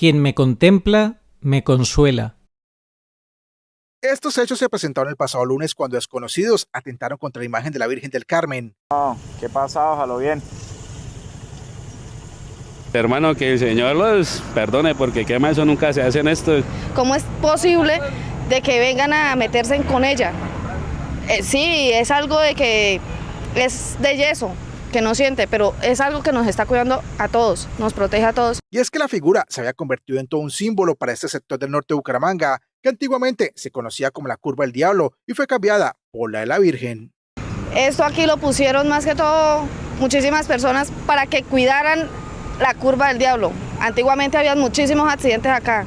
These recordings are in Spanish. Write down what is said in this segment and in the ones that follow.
Quien me contempla, me consuela. Estos hechos se presentaron el pasado lunes cuando desconocidos atentaron contra la imagen de la Virgen del Carmen. ¿Qué pasa? Ojalá bien. Hermano, que el Señor los perdone, porque qué más, eso nunca se hace en esto. ¿Cómo es posible de que vengan a meterse con ella? Sí, es algo de que es de yeso, que no siente, pero es algo que nos está cuidando a todos, nos protege a todos. Y es que la figura se había convertido en todo un símbolo para este sector del norte de Bucaramanga, que antiguamente se conocía como la Curva del Diablo y fue cambiada por la de la Virgen. Esto aquí lo pusieron más que todo muchísimas personas para que cuidaran la Curva del Diablo. Antiguamente había muchísimos accidentes acá.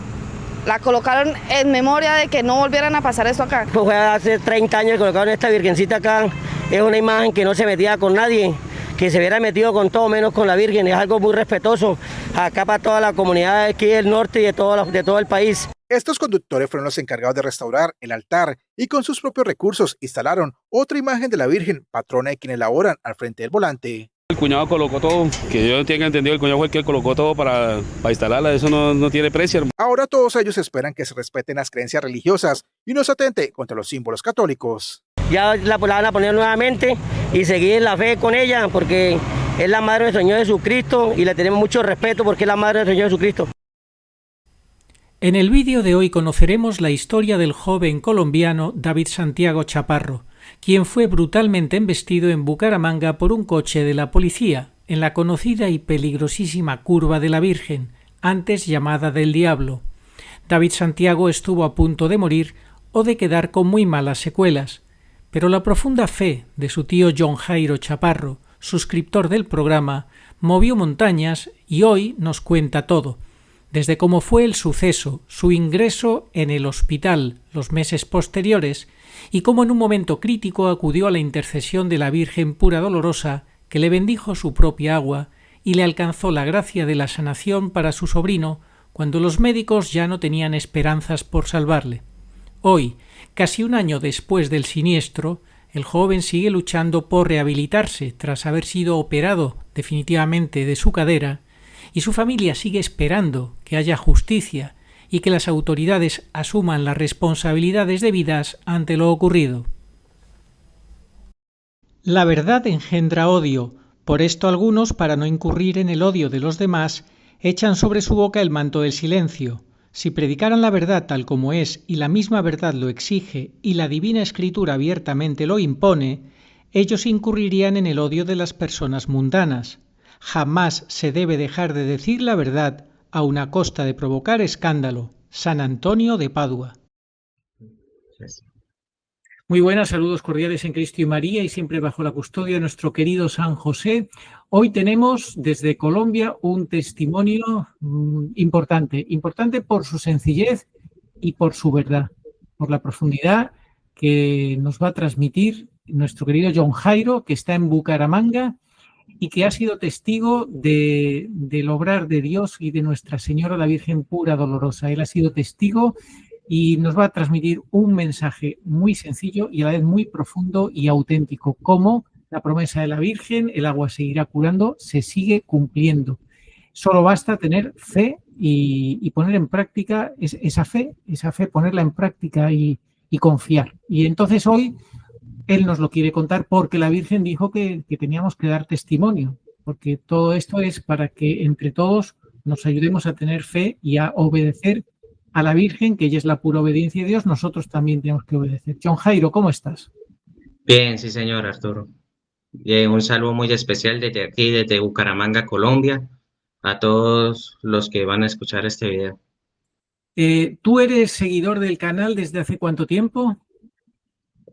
La colocaron en memoria de que no volvieran a pasar esto acá. Pues fue hace 30 años que colocaron esta virgencita acá. Es una imagen que no se metía con nadie, que se hubiera metido con todo menos con la Virgen. Es algo muy respetuoso acá para toda la comunidad aquí del norte y de todo el país. Estos conductores fueron los encargados de restaurar el altar y con sus propios recursos instalaron otra imagen de la Virgen, patrona de quienes laboran al frente del volante. El cuñado colocó todo, que yo tenga entendido, el cuñado fue el que colocó todo para instalarla, eso no tiene precio, hermano. Ahora todos ellos esperan que se respeten las creencias religiosas y no se atente contra los símbolos católicos. Ya la van a poner nuevamente y seguir la fe con ella, porque es la madre de nuestro Señor Jesucristo y le tenemos mucho respeto porque es la madre de nuestro Señor Jesucristo. En el vídeo de hoy conoceremos la historia del joven colombiano David Santiago Chaparro, quien fue brutalmente embestido en Bucaramanga por un coche de la policía, en la conocida y peligrosísima Curva de la Virgen, antes llamada del Diablo. David Santiago estuvo a punto de morir o de quedar con muy malas secuelas, pero la profunda fe de su tío John Jairo Chaparro, suscriptor del programa, movió montañas y hoy nos cuenta todo, desde cómo fue el suceso, su ingreso en el hospital los meses posteriores y cómo en un momento crítico acudió a la intercesión de la Virgen Pura Dolorosa, que le bendijo su propia agua y le alcanzó la gracia de la sanación para su sobrino cuando los médicos ya no tenían esperanzas por salvarle. Hoy, casi un año después del siniestro, el joven sigue luchando por rehabilitarse tras haber sido operado definitivamente de su cadera y su familia sigue esperando que haya justicia y que las autoridades asuman las responsabilidades debidas ante lo ocurrido. La verdad engendra odio, por esto algunos, para no incurrir en el odio de los demás, echan sobre su boca el manto del silencio. Si predicaran la verdad tal como es y la misma verdad lo exige y la divina escritura abiertamente lo impone, ellos incurrirían en el odio de las personas mundanas. Jamás se debe dejar de decir la verdad aun a costa de provocar escándalo. San Antonio de Padua. Muy buenas, saludos cordiales en Cristo y María y siempre bajo la custodia de nuestro querido San José. Hoy tenemos desde Colombia un testimonio importante por su sencillez y por su verdad, por la profundidad que nos va a transmitir nuestro querido John Jairo, que está en Bucaramanga y que ha sido testigo del obrar de Dios y de Nuestra Señora la Virgen Pura Dolorosa. Él ha sido testigo y nos va a transmitir un mensaje muy sencillo y a la vez muy profundo y auténtico, como la promesa de la Virgen, el agua seguirá curando, se sigue cumpliendo. Solo basta tener fe y poner en práctica esa fe, ponerla en práctica y confiar. Y entonces hoy él nos lo quiere contar porque la Virgen dijo que teníamos que dar testimonio, porque todo esto es para que entre todos nos ayudemos a tener fe y a obedecer a la Virgen, que ella es la pura obediencia de Dios, nosotros también tenemos que obedecer. John Jairo, ¿cómo estás? Bien, sí, señor Arturo. Un saludo muy especial desde aquí, desde Bucaramanga, Colombia, a todos los que van a escuchar este video. ¿Tú eres seguidor del canal desde hace cuánto tiempo?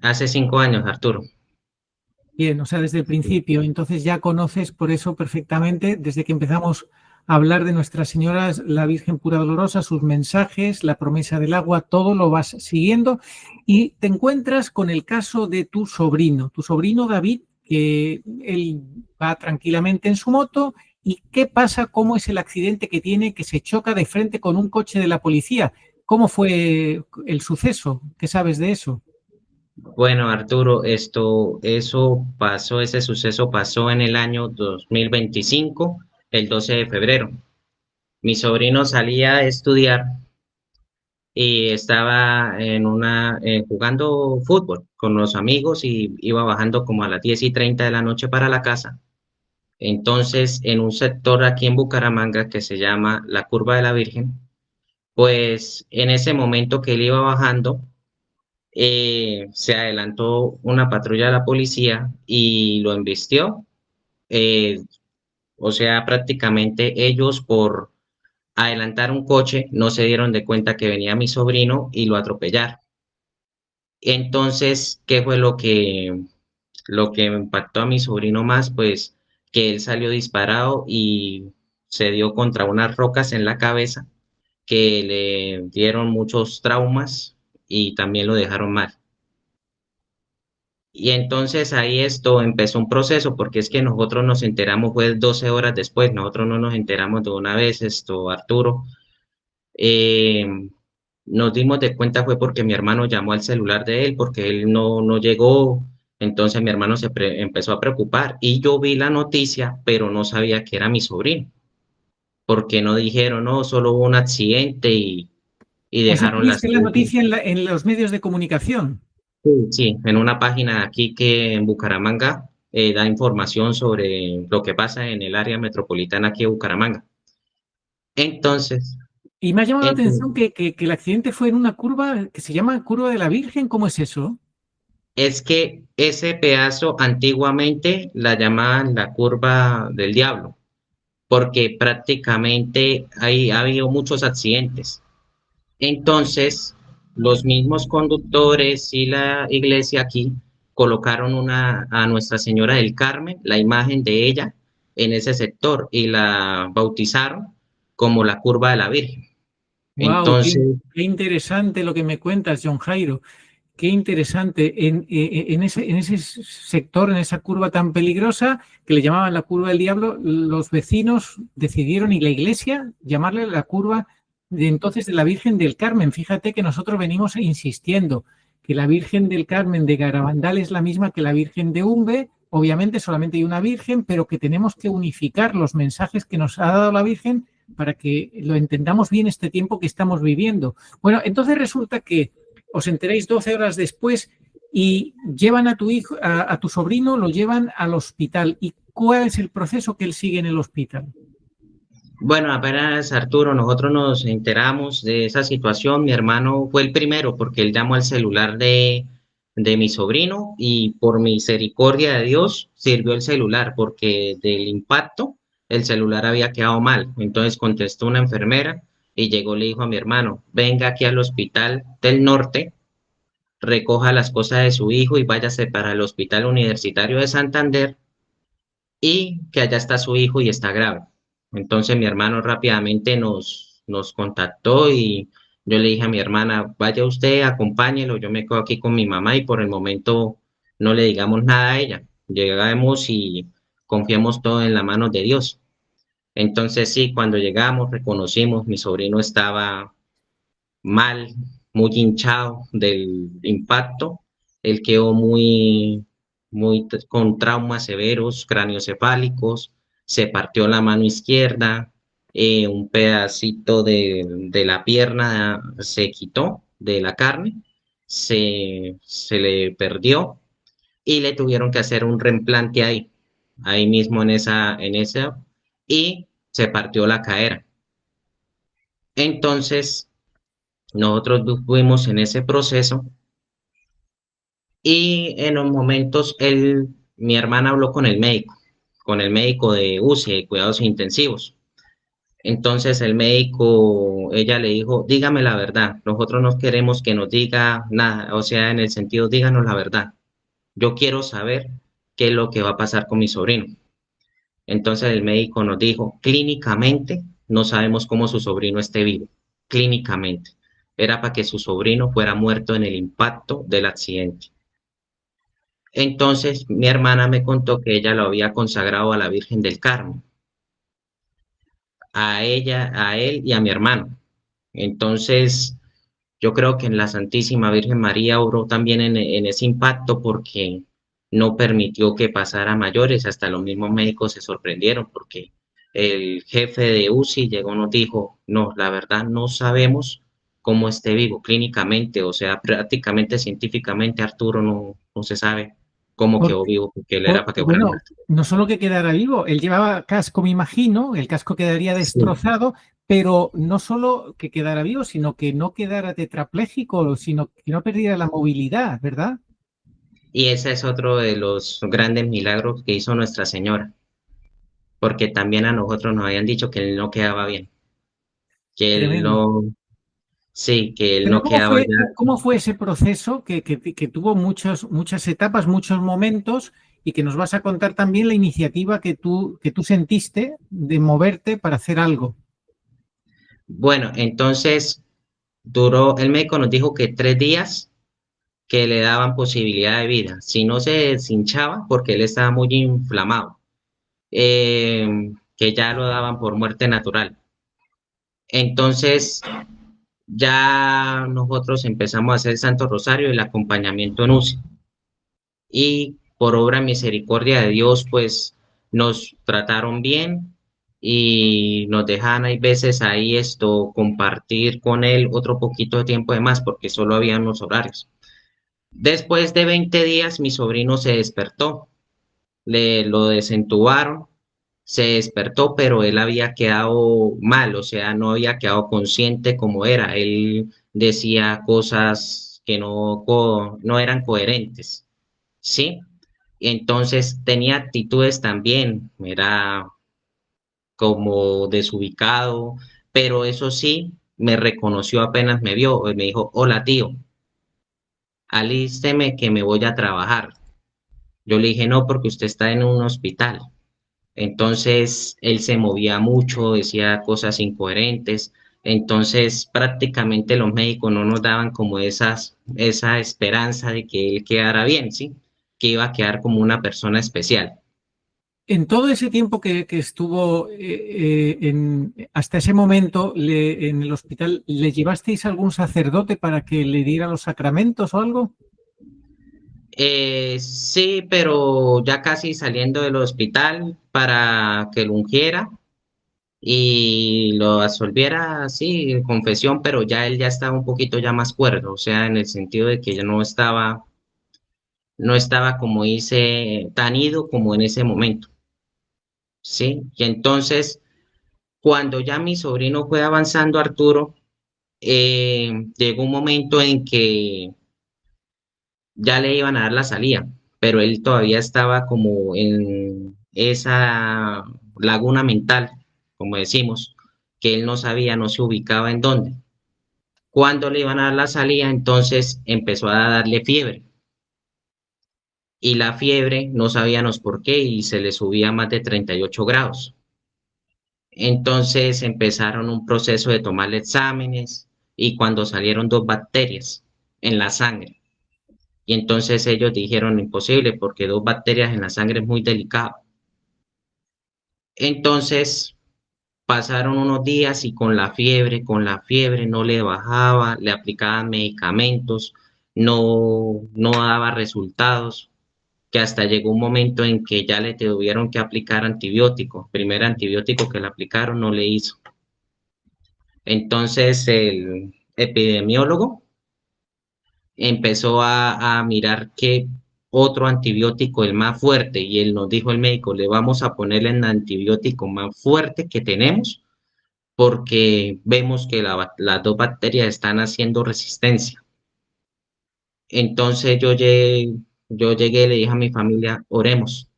Hace 5 años, Arturo. Bien, o sea, desde el principio. Entonces ya conoces por eso perfectamente, desde que empezamos a hablar de Nuestra Señora, la Virgen Pura Dolorosa, sus mensajes, la promesa del agua, todo lo vas siguiendo y te encuentras con el caso de tu sobrino David, que él va tranquilamente en su moto. ¿Y qué pasa? ¿Cómo es el accidente que tiene, que se choca de frente con un coche de la policía? ¿Cómo fue el suceso? ¿Qué sabes de eso? Bueno, Arturo, ese suceso pasó en el año 2025, el 12 de febrero. Mi sobrino salía a estudiar y estaba jugando fútbol con los amigos y iba bajando como a las 10:30 de la noche para la casa. Entonces, en un sector aquí en Bucaramanga que se llama la Curva de la Virgen, pues en ese momento que él iba bajando, se adelantó una patrulla de la policía y lo embistió. Eh, o sea, prácticamente ellos por adelantar un coche no se dieron de cuenta que venía mi sobrino y lo atropellaron. Entonces, ¿qué fue lo que impactó a mi sobrino más? Pues que él salió disparado y se dio contra unas rocas en la cabeza que le dieron muchos traumas y también lo dejaron mal. Y entonces ahí esto empezó un proceso, porque es que nosotros nos enteramos fue 12 horas después, nosotros no nos enteramos de una vez, Arturo. Eh, Nos dimos de cuenta fue porque mi hermano llamó al celular de él, porque él no llegó, entonces mi hermano empezó a preocupar y yo vi la noticia, pero no sabía que era mi sobrino, porque no dijeron, no, solo hubo un accidente y O sea, tú dejaron las viste la cosas. noticia en los medios de comunicación. Sí, en una página aquí que en Bucaramanga da información sobre lo que pasa en el área metropolitana aquí de Bucaramanga. Entonces, Y me ha llamado la ent- atención que el accidente fue en una curva que se llama Curva de la Virgen. ¿Cómo es eso? es que ese pedazo antiguamente la llamaban la curva del diablo, porque prácticamente ha habido muchos accidentes. Entonces, los mismos conductores y la iglesia aquí colocaron a Nuestra Señora del Carmen, la imagen de ella, en ese sector y la bautizaron como la curva de la Virgen. Wow, Entonces, qué interesante lo que me cuentas, John Jairo. Qué interesante. En ese sector, en esa curva tan peligrosa que le llamaban la curva del diablo, los vecinos decidieron y la iglesia llamarle la curva de entonces de la Virgen del Carmen. Fíjate que nosotros venimos insistiendo que la Virgen del Carmen de Garabandal es la misma que la Virgen de Umbe. Obviamente solamente hay una Virgen, pero que tenemos que unificar los mensajes que nos ha dado la Virgen para que lo entendamos bien este tiempo que estamos viviendo. Bueno, entonces resulta que os enteráis 12 horas después y llevan a tu hijo, a tu sobrino, lo llevan al hospital. ¿Y cuál es el proceso que él sigue en el hospital? bueno, apenas Arturo, nosotros nos enteramos de esa situación. Mi hermano fue el primero porque él llamó al celular de mi sobrino y por misericordia de Dios sirvió el celular porque del impacto el celular había quedado mal. Entonces contestó una enfermera y llegó, le dijo a mi hermano, venga aquí al hospital del norte, recoja las cosas de su hijo y váyase para el hospital universitario de Santander y que allá está su hijo y está grave. Entonces mi hermano rápidamente nos contactó y yo le dije a mi hermana, vaya usted, acompáñelo, yo me quedo aquí con mi mamá y por el momento no le digamos nada a ella. Llegamos y confiamos todo en la mano de Dios. Entonces sí, cuando llegamos, reconocimos, mi sobrino estaba mal, muy hinchado del impacto. Él quedó con traumas severos, craneoencefálicos, se partió la mano izquierda, un pedacito de la pierna se quitó de la carne, se le perdió y le tuvieron que hacer un reimplante ahí mismo en esa, y se partió la cadera. Entonces, nosotros fuimos en ese proceso y en los momentos mi hermana habló con el médico de UCI, de cuidados intensivos. Entonces el médico, ella le dijo, dígame la verdad, nosotros no queremos que nos diga nada, o sea, en el sentido, díganos la verdad. Yo quiero saber qué es lo que va a pasar con mi sobrino. Entonces el médico nos dijo, clínicamente no sabemos cómo su sobrino esté vivo, clínicamente. Era para que su sobrino fuera muerto en el impacto del accidente. Entonces mi hermana me contó que ella lo había consagrado a la Virgen del Carmen, a ella, a él y a mi hermano. Entonces yo creo que en la Santísima Virgen María obró también en ese impacto porque no permitió que pasara a mayores. Hasta los mismos médicos se sorprendieron porque el jefe de UCI llegó, nos dijo, no, la verdad no sabemos cómo esté vivo clínicamente, o sea, prácticamente científicamente Arturo no se sabe cómo quedó Porque, vivo, porque él era para que fuera bueno, muerto. no solo que quedara vivo, él llevaba casco, me imagino, el casco quedaría Sí. destrozado, pero no solo que quedara vivo, sino que no quedara tetrapléjico, sino que no perdiera la movilidad, ¿verdad? Y ese es otro de los grandes milagros que hizo Nuestra Señora, porque también a nosotros nos habían dicho que él no quedaba bien, que él Tremendo. no, sí, que él Pero no quedaba ya. cómo fue ese proceso que tuvo muchas etapas, muchos momentos y que nos vas a contar también la iniciativa que tú sentiste de moverte para hacer algo? Bueno, entonces duró, el médico nos dijo que 3 días que le daban posibilidad de vida. Si no se deshinchaba, porque él estaba muy inflamado, que ya lo daban por muerte natural. Entonces, ya nosotros empezamos a hacer el Santo Rosario y el acompañamiento en UCI. Y por obra y misericordia de Dios, pues nos trataron bien y nos dejan, hay veces ahí compartir con él otro poquito de tiempo de más, porque solo había unos horarios. Después de 20 días, mi sobrino se despertó, le lo desentubaron, se despertó, pero él había quedado mal, o sea, no había quedado consciente como era. Él decía cosas que no eran coherentes, ¿sí? Y entonces tenía actitudes también, era como desubicado, pero eso sí, me reconoció apenas me vio, y me dijo, hola tío, alísteme que me voy a trabajar. Yo le dije, no, porque usted está en un hospital. Entonces, él se movía mucho, decía cosas incoherentes. Entonces, prácticamente los médicos no nos daban como esa esperanza de que él quedara bien, ¿sí? Que iba a quedar como una persona especial. En todo ese tiempo que estuvo hasta ese momento en el hospital, ¿le llevasteis a algún sacerdote para que le diera los sacramentos o algo? Sí, pero ya casi saliendo del hospital para que lo ungiera y lo absolviera, sí, en confesión, pero ya él ya estaba un poquito ya más cuerdo, o sea, en el sentido de que ya no estaba como dice, tan ido como en ese momento, ¿sí? Y entonces, cuando ya mi sobrino fue avanzando, Arturo, llegó un momento en que ya le iban a dar la salida, pero él todavía estaba como en esa laguna mental, como decimos, que él no sabía, no se ubicaba en dónde. Cuando le iban a dar la salida, entonces empezó a darle fiebre. Y la fiebre no sabíamos por qué y se le subía a más de 38 grados. Entonces empezaron un proceso de tomarle exámenes y cuando salieron 2 bacterias en la sangre. Y entonces ellos dijeron imposible porque 2 bacterias en la sangre es muy delicado. Entonces pasaron unos días y con la fiebre no le bajaba, le aplicaban medicamentos, no daba resultados, que hasta llegó un momento en que ya le tuvieron que aplicar antibiótico. Primer antibiótico que le aplicaron no le hizo. Entonces el epidemiólogo empezó a mirar qué otro antibiótico, el más fuerte, y él nos dijo el médico, le vamos a poner el antibiótico más fuerte que tenemos porque vemos que las 2 bacterias están haciendo resistencia. Entonces yo llegué y le dije a mi familia, oremos,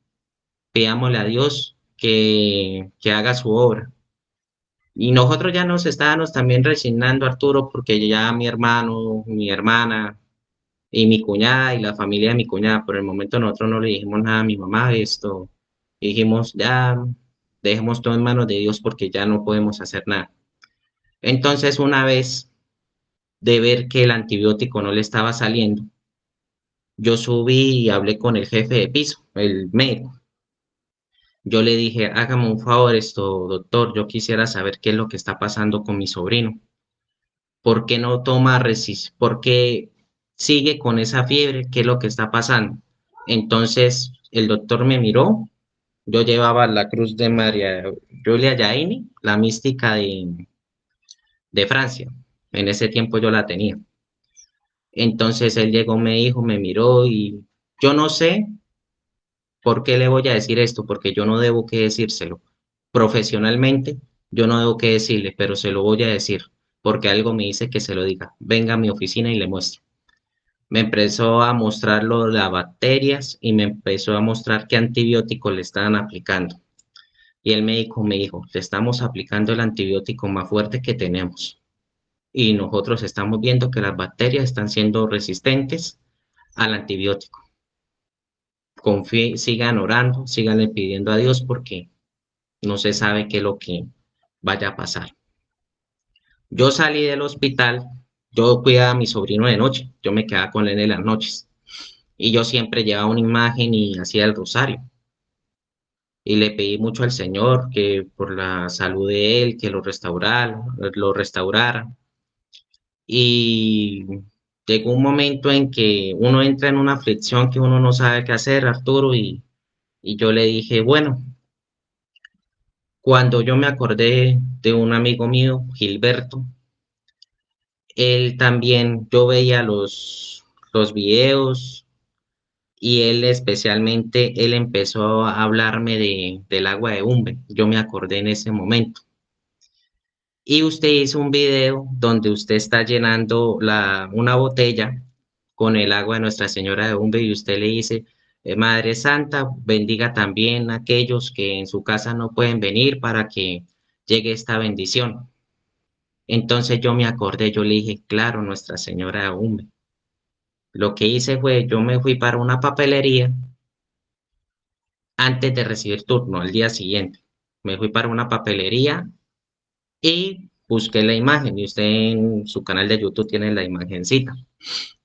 pidámosle a Dios que haga su obra. Y nosotros ya nos estábamos también resignando, Arturo, porque ya mi hermano, mi hermana y mi cuñada y la familia de mi cuñada, por el momento nosotros no le dijimos nada a mi mamá, dijimos ya dejemos todo en manos de Dios porque ya no podemos hacer nada. Entonces, una vez de ver que el antibiótico no le estaba saliendo, yo subí y hablé con el jefe de piso, el médico. Yo le dije, hágame un favor doctor, yo quisiera saber qué es lo que está pasando con mi sobrino. ¿Por qué no toma ¿Por qué sigue con esa fiebre? ¿Qué es lo que está pasando? Entonces el doctor me miró Yo llevaba la cruz de María Giulia Giannini, la mística de Francia. En ese tiempo yo la tenía. Entonces él llegó, me dijo, me miró y yo no sé por qué le voy a decir esto, porque yo no debo que decírselo. Profesionalmente, yo no debo que decirle, pero se lo voy a decir, porque algo me dice que se lo diga. Venga a mi oficina y le muestro. Me empezó a mostrar lo de las bacterias y me empezó a mostrar qué antibiótico le estaban aplicando. Y el médico me dijo, le estamos aplicando el antibiótico más fuerte que tenemos. Y nosotros estamos viendo que las bacterias están siendo resistentes al antibiótico. Sigan orando, síganle pidiendo a Dios porque no se sabe qué es lo que vaya a pasar. Yo salí del hospital, yo cuidaba a mi sobrino de noche, yo me quedaba con él en las noches. Y yo siempre llevaba una imagen y hacía el rosario. Y le pedí mucho al Señor que por la salud de él, que lo restaurara. Y llegó un momento en que uno entra en una aflicción que uno no sabe qué hacer, Arturo, y yo le dije, bueno, cuando yo me acordé de un amigo mío, Gilberto, él también, yo veía los videos y él especialmente, él empezó a hablarme del agua de Umbe. Yo me acordé en ese momento. Y usted hizo un video donde usted está llenando una botella con el agua de Nuestra Señora de Umbe y usted le dice, Madre Santa, bendiga también a aquellos que en su casa no pueden venir para que llegue esta bendición. Entonces yo me acordé, yo le dije, claro, Nuestra Señora de Umbe. Lo que hice fue, yo me fui para una papelería antes de recibir turno, al día siguiente. Me fui para una papelería y busqué la imagen y usted en su canal de YouTube tiene la imagencita.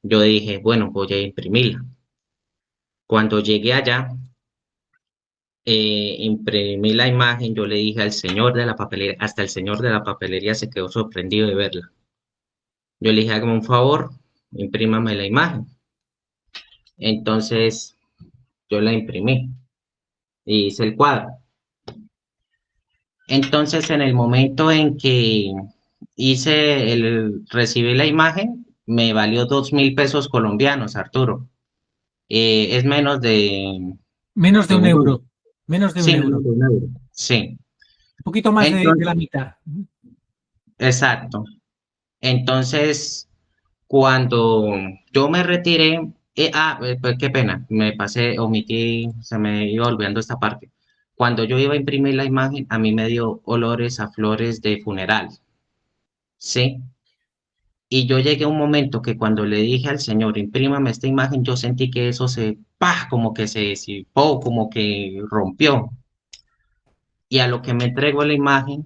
Yo dije, bueno, voy a imprimirla. Cuando llegué allá, imprimí la imagen, yo le dije al señor de la papelería, hasta el señor de la papelería se quedó sorprendido de verla. Yo le dije, hágame un favor, imprímame la imagen. Entonces, yo la imprimí y hice el cuadro. Entonces, en el momento en que recibí la imagen, me valió 2.000 pesos colombianos, Arturo. Es menos Menos de de un un duro. euro. Menos de un Sí, euro. menos de un euro. Sí. Un poquito más de Entonces, la mitad. exacto. Entonces, cuando yo me retiré, pues qué pena, me pasé, omití, se me iba olvidando esta parte. Cuando yo iba a imprimir la imagen, a mí me dio olores a flores de funeral, ¿sí? Y yo llegué a un momento que cuando le dije al señor, imprímame esta imagen, yo sentí que eso ¡pah! Como que se disipó, como que rompió. Y a lo que me entregó la imagen,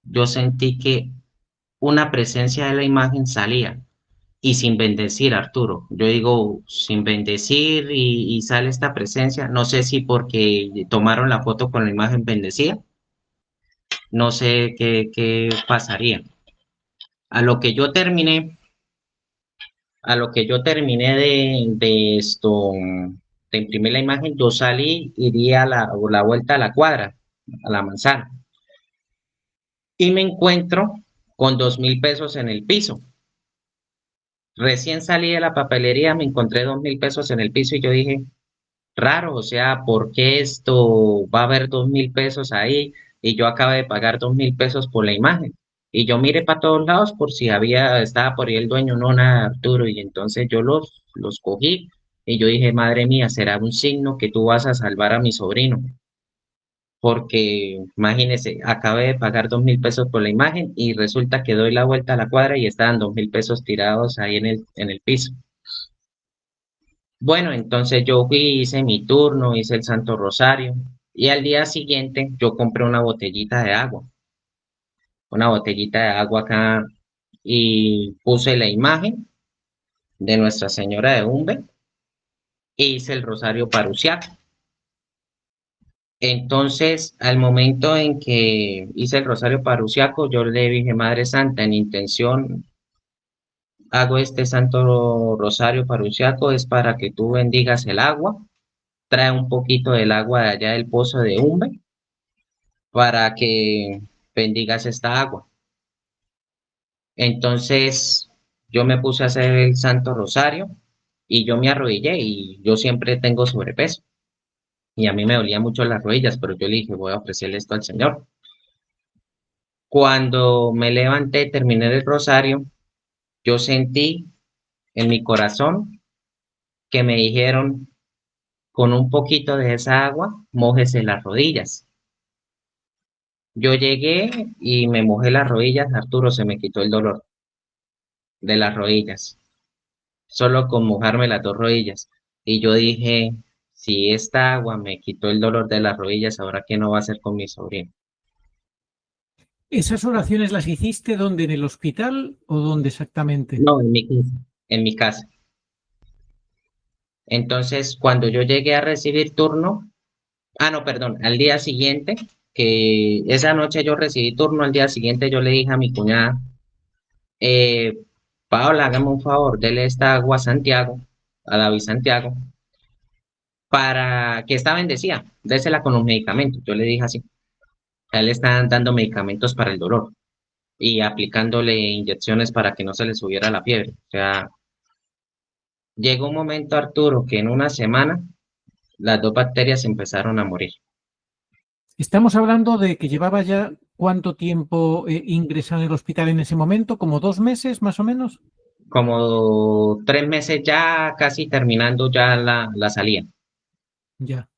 yo sentí que una presencia de la imagen salía. Y sin bendecir, Arturo. Yo digo, sin bendecir y sale esta presencia. No sé si porque tomaron la foto con la imagen bendecida. No sé qué pasaría. A lo que yo terminé, a lo que yo terminé de esto, de imprimir la imagen, yo salí y di la vuelta a la cuadra, a la manzana. Y me encuentro con 2.000 pesos en el piso. Recién salí de la papelería, me encontré 2.000 pesos en el piso y yo dije, raro, o sea, ¿por qué esto va a haber 2.000 pesos ahí y yo acabo de pagar 2.000 pesos por la imagen? Y yo miré para todos lados por si estaba por ahí el dueño, no, nada, Arturo, y entonces yo los cogí y yo dije, madre mía, será un signo que tú vas a salvar a mi sobrino, porque imagínese, acabé de pagar 2.000 pesos por la imagen y resulta que doy la vuelta a la cuadra y estaban 2.000 pesos tirados ahí en el piso. Bueno, entonces yo fui, hice mi turno, hice el Santo Rosario y al día siguiente yo compré una botellita de agua acá y puse la imagen de Nuestra Señora de Umbe e hice el Rosario Parusiaco. Entonces, al momento en que hice el Rosario Parusiaco, yo le dije, Madre Santa, en intención hago este Santo Rosario Parusiaco, es para que tú bendigas el agua trae un poquito del agua de allá del pozo de Umbe para que bendigas esta agua. Entonces yo me puse a hacer el Santo Rosario y yo me arrodillé y yo siempre tengo sobrepeso y a mí me dolían mucho las rodillas, pero yo le dije, voy a ofrecerle esto al Señor. Cuando me levanté, terminé el rosario, yo sentí en mi corazón que me dijeron, con un poquito de esa agua, mójese las rodillas. Yo llegué y me mojé las rodillas, Arturo, se me quitó el dolor de las rodillas, solo con mojarme las dos rodillas. Y yo dije, si esta agua me quitó el dolor de las rodillas, ¿ahora qué no va a hacer con mi sobrino? ¿Esas oraciones las hiciste dónde? ¿En el hospital o dónde exactamente? No, en mi casa. Entonces, cuando yo llegué a recibir turno, no, perdón, al día siguiente, que esa noche yo recibí turno, al día siguiente yo le dije a mi cuñada, eh, Paola, hágame un favor, dele esta agua a Santiago, a David Santiago, para que esta bendecida, désela con los medicamentos. Yo le dije así, a él le están dando medicamentos para el dolor y aplicándole inyecciones para que no se le subiera la fiebre. O sea, llegó un momento, Arturo, que en una semana las dos bacterias empezaron a morir. Estamos hablando de que llevaba ya cuánto tiempo ingresado en el hospital en ese momento, como 2 meses más o menos. Como 3 meses ya casi terminando ya la salida. Ya.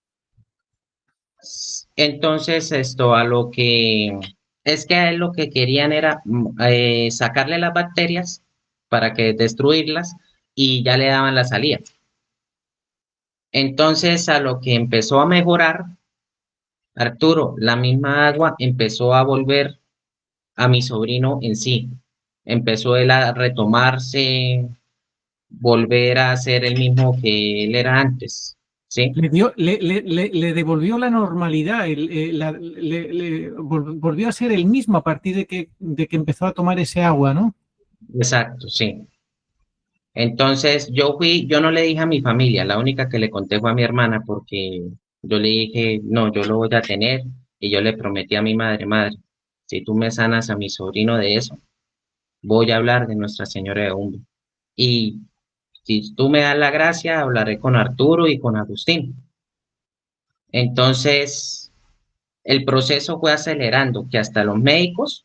Entonces, esto a lo que es que a él lo que querían era sacarle las bacterias para que destruirlas y ya le daban la salida. Entonces, a lo que empezó a mejorar, Arturo, la misma agua empezó a volver a mi sobrino en sí. Empezó él a retomarse, volver a ser el mismo que él era antes, ¿sí? Le devolvió la normalidad, volvió a ser el mismo a partir de que empezó a tomar ese agua, ¿no? Exacto, sí. Entonces yo no le dije a mi familia, la única que le conté fue a mi hermana porque yo le dije, no, yo lo voy a tener y yo le prometí a mi madre, madre, si tú me sanas a mi sobrino de eso, voy a hablar de Nuestra Señora de Umbe. Y si tú me das la gracia, hablaré con Arturo y con Agustín. Entonces el proceso fue acelerando, que hasta los médicos,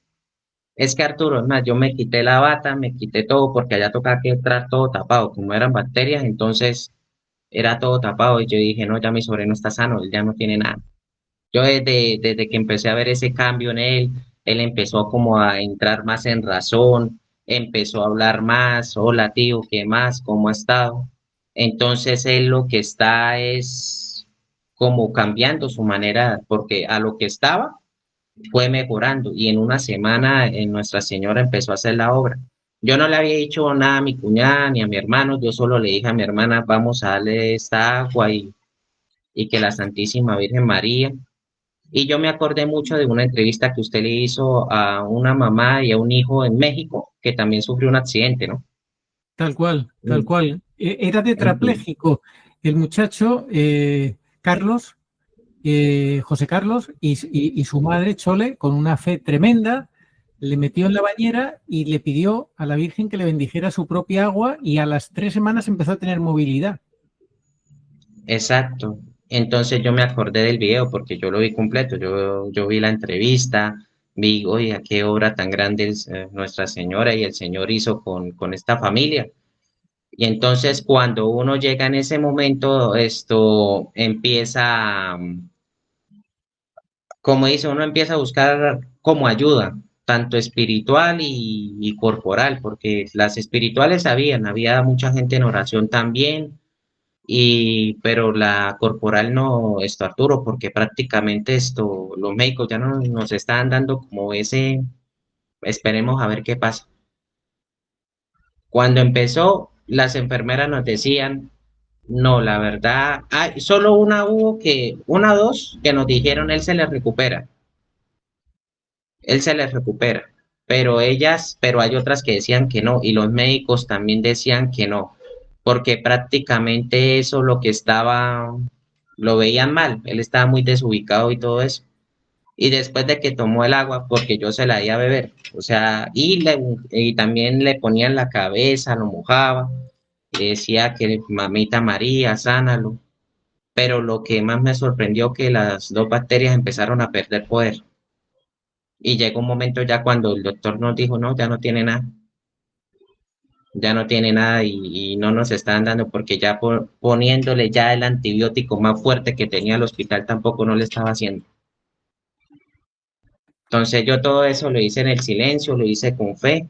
es que Arturo, es más, yo me quité la bata, me quité todo porque allá tocaba que entrar todo tapado, como eran bacterias, entonces era todo tapado y yo dije, no, ya mi sobrino está sano, él ya no tiene nada. Yo desde que empecé a ver ese cambio en él empezó como a entrar más en razón, empezó a hablar más, hola tío, ¿qué más? ¿Cómo ha estado? Entonces él lo que está es como cambiando su manera, porque a lo que estaba fue mejorando y en una semana Nuestra Señora empezó a hacer la obra. Yo no le había dicho nada a mi cuñada ni a mi hermano, yo solo le dije a mi hermana, vamos a darle esta agua y que la Santísima Virgen María. Y yo me acordé mucho de una entrevista que usted le hizo a una mamá y a un hijo en México que también sufrió un accidente, ¿no? Tal cual, tal cual. Era tetrapléjico el muchacho, Carlos, José Carlos, y su madre, Chole, con una fe tremenda, le metió en la bañera y le pidió a la Virgen que le bendijera su propia agua y a las 3 semanas empezó a tener movilidad. Exacto. Entonces yo me acordé del video porque yo lo vi completo, yo vi la entrevista, vi, oye, qué obra tan grande es, Nuestra Señora y el Señor hizo con esta familia. Y entonces cuando uno llega en ese momento, esto empieza, como dice, uno empieza a buscar como ayuda, tanto espiritual y corporal, porque las espirituales había mucha gente en oración también pero la corporal no, Arturo, porque prácticamente los médicos ya no nos están dando como ese, esperemos a ver qué pasa. Cuando empezó, las enfermeras nos decían, no, la verdad, solo una o dos que nos dijeron, él se les recupera, pero hay otras que decían que no, y los médicos también decían que no, porque prácticamente eso lo que estaba lo veían mal, él estaba muy desubicado y todo eso. Y después de que tomó el agua, porque yo se la di a beber, o sea, y también le ponía en la cabeza, lo mojaba, y decía que mamita María, sánalo. Pero lo que más me sorprendió que las dos bacterias empezaron a perder poder. Y llegó un momento ya cuando el doctor nos dijo, no, ya no tiene nada y no nos están dando porque ya poniéndole ya el antibiótico más fuerte que tenía el hospital tampoco no le estaba haciendo. Entonces yo todo eso lo hice en el silencio, lo hice con fe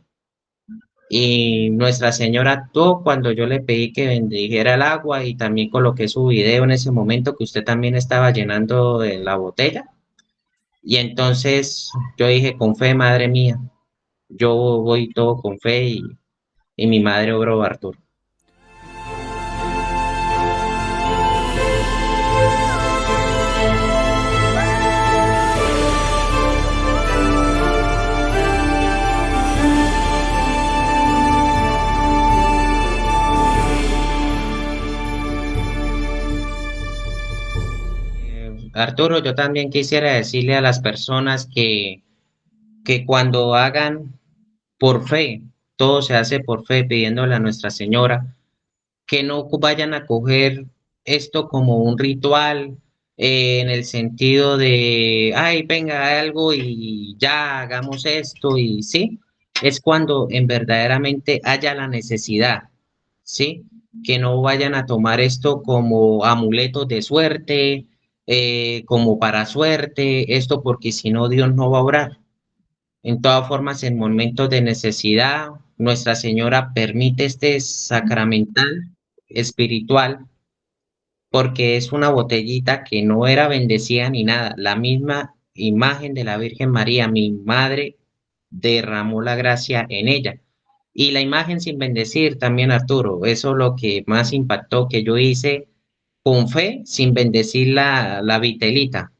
y Nuestra Señora actuó cuando yo le pedí que bendijera el agua y también coloqué su video en ese momento que usted también estaba llenando de la botella. Y entonces yo dije con fe, madre mía, yo voy todo con fe y mi madre obró, Arturo. Arturo, yo también quisiera decirle a las personas que cuando hagan por fe, todo se hace por fe, pidiéndole a Nuestra Señora, que no vayan a coger esto como un ritual, en el sentido de, ay, venga algo y ya hagamos esto y sí, es cuando en verdaderamente haya la necesidad, ¿sí? Que no vayan a tomar esto como amuletos de suerte, como para suerte, esto porque si no Dios no va a obrar. En todas formas, en momentos de necesidad, Nuestra Señora permite este sacramental espiritual porque es una botellita que no era bendecida ni nada. La misma imagen de la Virgen María, mi madre, derramó la gracia en ella. Y la imagen sin bendecir también, Arturo, eso es lo que más impactó, que yo hice con fe sin bendecir la vitelita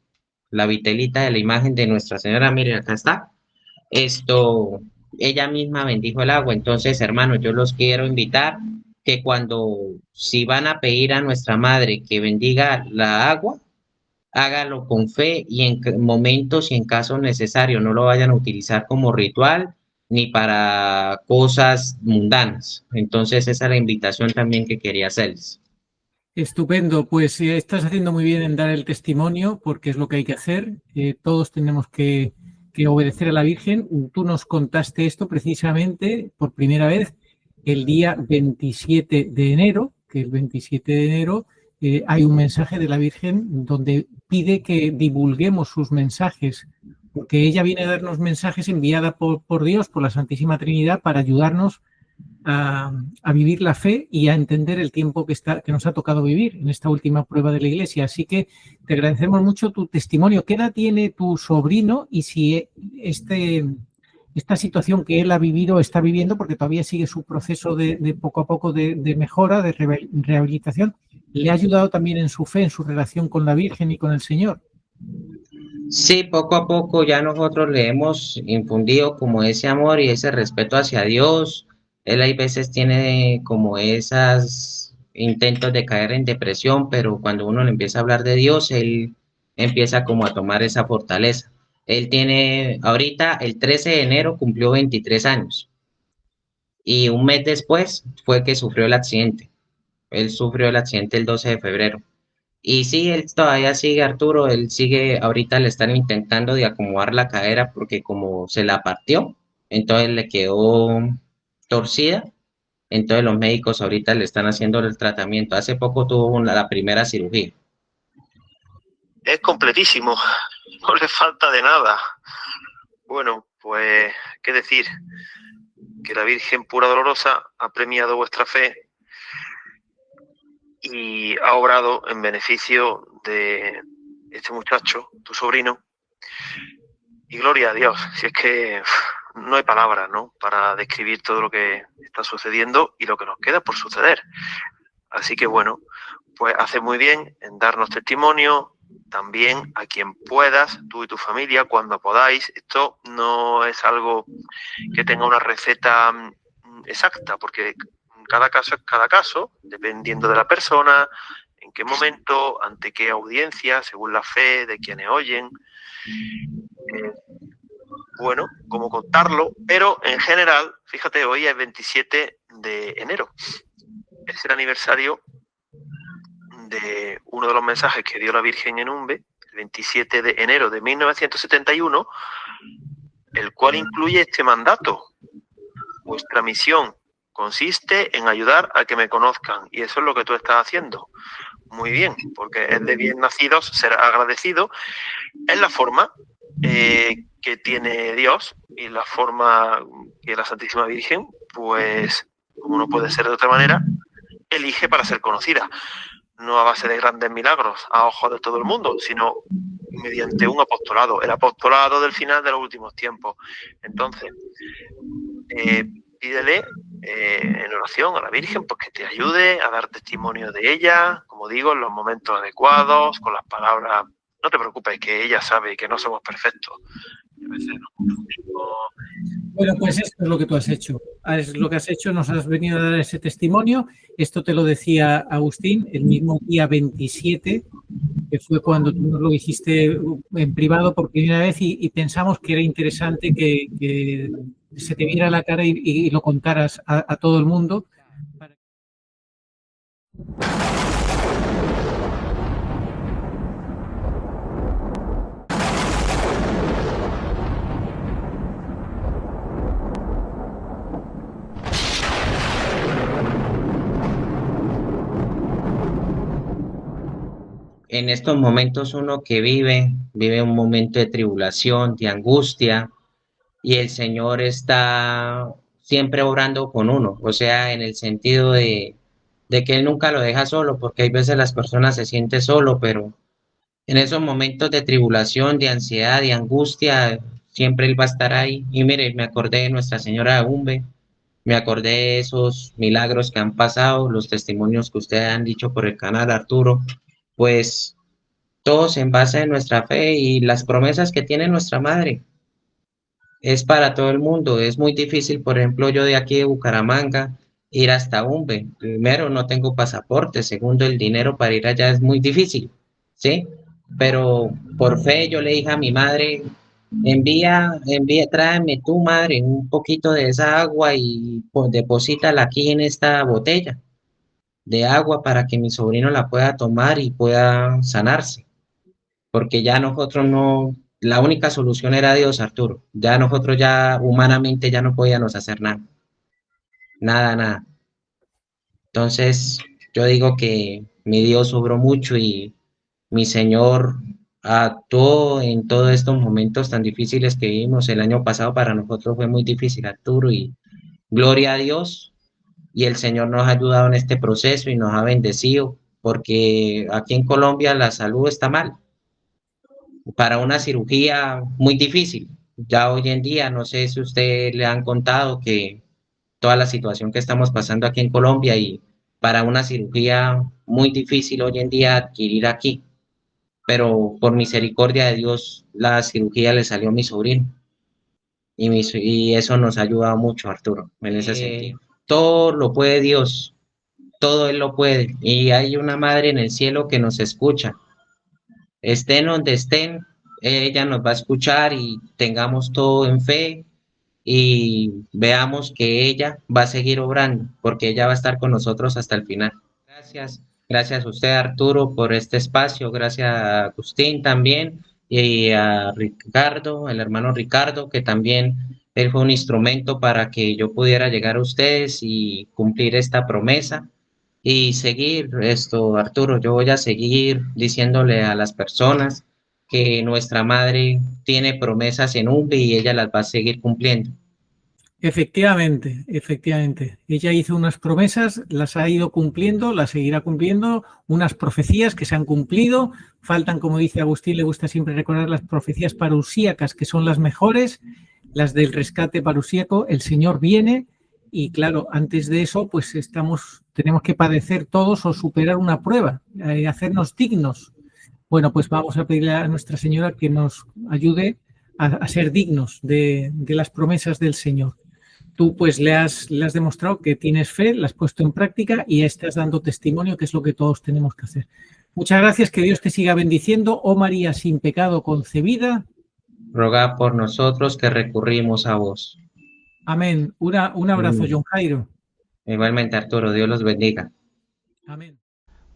de la imagen de Nuestra Señora. Miren, acá está. Esto, ella misma bendijo el agua. Entonces, hermanos, yo los quiero invitar que cuando, si van a pedir a nuestra madre que bendiga la agua, hágalo con fe y en momentos y en casos necesarios, no lo vayan a utilizar como ritual ni para cosas mundanas. Entonces, esa es la invitación también que quería hacerles. Estupendo, pues estás haciendo muy bien en dar el testimonio porque es lo que hay que hacer. Todos tenemos que obedecer a la Virgen. Tú nos contaste esto precisamente por primera vez el día 27 de enero, que el 27 de enero hay un mensaje de la Virgen donde pide que divulguemos sus mensajes, porque ella viene a darnos mensajes enviada por Dios, por la Santísima Trinidad, para ayudarnos a vivir la fe y a entender el tiempo que nos ha tocado vivir en esta última prueba de la Iglesia. Así que te agradecemos mucho tu testimonio. ¿Qué edad tiene tu sobrino y si esta situación que él ha vivido, está viviendo, porque todavía sigue su proceso de poco a poco de mejora, de rehabilitación, le ha ayudado también en su fe, en su relación con la Virgen y con el Señor? Sí, poco a poco ya nosotros le hemos infundido como ese amor y ese respeto hacia Dios. Él hay veces tiene como esas intentos de caer en depresión, pero cuando uno le empieza a hablar de Dios, él empieza como a tomar esa fortaleza. Él tiene, ahorita el 13 de enero cumplió 23 años y un mes después fue que sufrió el accidente. Él sufrió el accidente el 12 de febrero. Y sí, él todavía sigue, Arturo, él sigue, ahorita le están intentando de acomodar la cadera porque como se la partió, entonces le quedó torcida, entonces los médicos ahorita le están haciendo el tratamiento. Hace poco tuvo la primera cirugía. Es completísimo, no le falta de nada. Bueno, pues, ¿qué decir? Que la Virgen pura dolorosa ha premiado vuestra fe y ha obrado en beneficio de este muchacho, tu sobrino. Y gloria a Dios, si es que no hay palabras, ¿no?, para describir todo lo que está sucediendo y lo que nos queda por suceder. Así que bueno, pues haces muy bien en darnos testimonio, también a quien puedas, tú y tu familia, cuando podáis. Esto no es algo que tenga una receta exacta, porque cada caso es cada caso, dependiendo de la persona, en qué momento, ante qué audiencia, según la fe de quienes oyen. Bueno, cómo contarlo, pero en general, fíjate, hoy es 27 de enero. Es el aniversario de uno de los mensajes que dio la Virgen en Umbe, el 27 de enero de 1971, el cual incluye este mandato: vuestra misión consiste en ayudar a que me conozcan, y eso es lo que tú estás haciendo. Muy bien, porque es de bien nacidos ser agradecido. Es la forma que tiene Dios y la forma que la Santísima Virgen, pues, como no puede ser de otra manera, elige para ser conocida. No a base de grandes milagros a ojos de todo el mundo, sino mediante un apostolado, el apostolado del final de los últimos tiempos. Entonces, pídele en oración a la Virgen, pues, que te ayude a dar testimonio de ella, como digo, en los momentos adecuados, con las palabras. No te preocupes, que ella sabe que no somos perfectos. A veces nos confundimos. Bueno, pues esto es lo que tú has hecho. Es lo que has hecho, nos has venido a dar ese testimonio. Esto te lo decía Agustín el mismo día 27, que fue cuando tú nos lo dijiste en privado por primera vez, y pensamos que era interesante que se te viera la cara y lo contaras a todo el mundo. En estos momentos uno que vive un momento de tribulación, de angustia, y el Señor está siempre orando con uno, o sea, en el sentido de que Él nunca lo deja solo, porque hay veces las personas se sienten solo, pero en esos momentos de tribulación, de ansiedad, de angustia, siempre Él va a estar ahí. Y mire, me acordé de Nuestra Señora de Umbe, me acordé de esos milagros que han pasado, los testimonios que ustedes han dicho por el canal, Arturo, pues todos en base a nuestra fe y las promesas que tiene nuestra madre. Es para todo el mundo. Es muy difícil, por ejemplo, yo de aquí de Bucaramanga ir hasta Umbe. Primero, no tengo pasaporte. Segundo, el dinero para ir allá es muy difícil, ¿sí? Pero por fe yo le dije a mi madre, tráeme tu madre un poquito de esa agua y pues, deposítala aquí en esta botella de agua para que mi sobrino la pueda tomar y pueda sanarse. Porque ya nosotros no, la única solución era Dios, Arturo. Ya nosotros ya humanamente ya no podíamos hacer nada. Nada. Entonces, yo digo que mi Dios obró mucho y mi Señor actuó en todos estos momentos tan difíciles que vivimos. El año pasado para nosotros fue muy difícil, Arturo, y gloria a Dios. Y el Señor nos ha ayudado en este proceso y nos ha bendecido, porque aquí en Colombia la salud está mal. Para una cirugía muy difícil. Ya hoy en día, no sé si usted le han contado que toda la situación que estamos pasando aquí en Colombia, y para una cirugía muy difícil hoy en día adquirir aquí. Pero por misericordia de Dios, la cirugía le salió a mi sobrino. Y eso nos ha ayudado mucho, Arturo, en ese sentido. Todo lo puede Dios, todo Él lo puede. Y hay una madre en el cielo que nos escucha. Estén donde estén, ella nos va a escuchar y tengamos todo en fe y veamos que ella va a seguir obrando, porque ella va a estar con nosotros hasta el final. Gracias a usted, Arturo, por este espacio, gracias a Agustín también y a Ricardo, el hermano Ricardo, que también él fue un instrumento para que yo pudiera llegar a ustedes y cumplir esta promesa. Y seguir esto, Arturo, yo voy a seguir diciéndole a las personas que nuestra madre tiene promesas en Umbe y ella las va a seguir cumpliendo. Efectivamente. Ella hizo unas promesas, las ha ido cumpliendo, las seguirá cumpliendo, unas profecías que se han cumplido. Faltan, como dice Agustín, le gusta siempre recordar las profecías parusíacas, que son las mejores, las del rescate parusíaco. El Señor viene. Y claro, antes de eso, pues tenemos que padecer todos o superar una prueba, hacernos dignos. Bueno, pues vamos a pedirle a Nuestra Señora que nos ayude a ser dignos de las promesas del Señor. tú pues le has demostrado que tienes fe, la has puesto en práctica y estás dando testimonio, que es lo que todos tenemos que hacer. Muchas gracias, que Dios te siga bendiciendo. Oh María sin pecado concebida. Ruega por nosotros que recurrimos a vos. Amén. Un abrazo, John Jairo. Igualmente, Arturo, Dios los bendiga. Amén.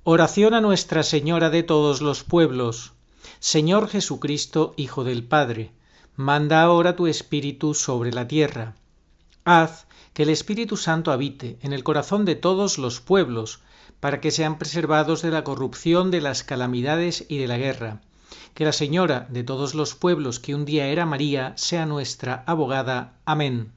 Oración a Nuestra Señora de todos los pueblos. Señor Jesucristo, Hijo del Padre, manda ahora tu Espíritu sobre la tierra. Haz que el Espíritu Santo habite en el corazón de todos los pueblos, para que sean preservados de la corrupción, de las calamidades y de la guerra. Que la Señora de todos los pueblos, que un día era María, sea nuestra abogada. Amén.